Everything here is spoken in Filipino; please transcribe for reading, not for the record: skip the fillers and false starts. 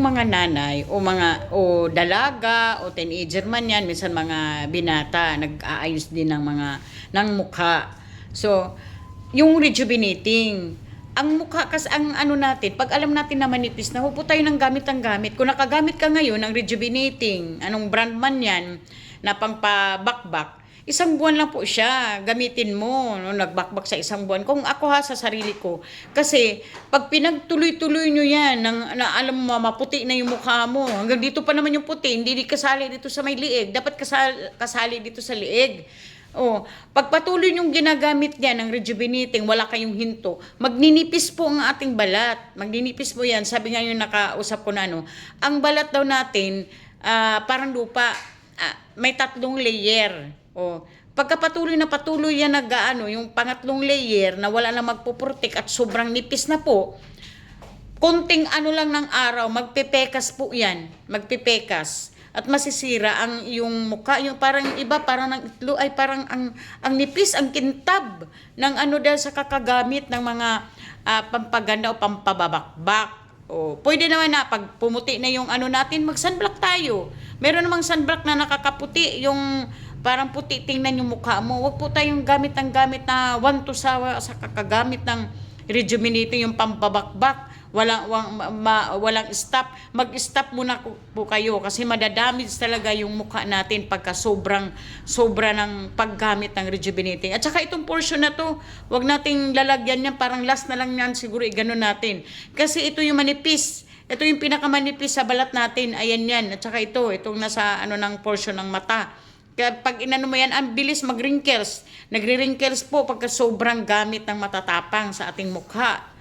mga nanay o dalaga o teenager man yan, minsan mga binata nag-aayos din ng ng mukha. So, yung rejuvenating, ang mukha kasi ang ano natin, pag alam natin na manipis na, huwag po tayo ng gamit ang gamit. Kung nakagamit ka ngayon ng rejuvenating, anong brand man yan, na pangpabakbak, isang buwan lang po siya, gamitin mo, no, nagbakbak sa isang buwan. Kung ako sa sarili ko, kasi pag pinagtuloy-tuloy nyo yan, na alam mo, maputi na yung mukha mo, hanggang dito pa naman yung puti, hindi kasali dito sa may liig, dapat kasali dito sa liig. Oh, pagpatuloy yung ginagamit niya ng rejuvenating, wala kayong hinto, magninipis po ang ating balat. Magninipis po yan. Sabi nga yung nakausap ko na ang balat daw natin, parang lupa, may 3 layer. Oh, pagkapatuloy na patuloy yan yung pangatlong layer na wala na magpuprotek at sobrang nipis na po, konting lang ng araw, magpepekas po yan. Magpepekas. At masisira ang yung mukha, yung parang iba, parang ng itlo, ay parang ang nipis, ang kintab ng dahil sa kakagamit ng mga pampaganda o pampababakbak. O, pwede naman na pag pumuti na yung natin, mag-sunblock tayo. Meron namang sunblock na nakakaputi, yung parang puti, tingnan yung mukha mo. Huwag po tayong gamit na wanto sa kakagamit ng rejuvenating, yung pampabakbak. Walang stop. Mag-stop muna po kayo kasi madadamage talaga yung mukha natin pagka sobra ng paggamit ng rejuvenating. At saka itong portion na to, wag nating lalagyan yan, parang last na lang yan siguro, iganon natin. Kasi ito yung manipis. Ito yung pinakamanipis sa balat natin. Ayan yan. At saka itong nasa ng portion ng mata. Kaya pag inano mo yan, ang bilis mag-wrinkles. Nagre-wrinkles po pagka sobrang gamit ng matatapang sa ating mukha.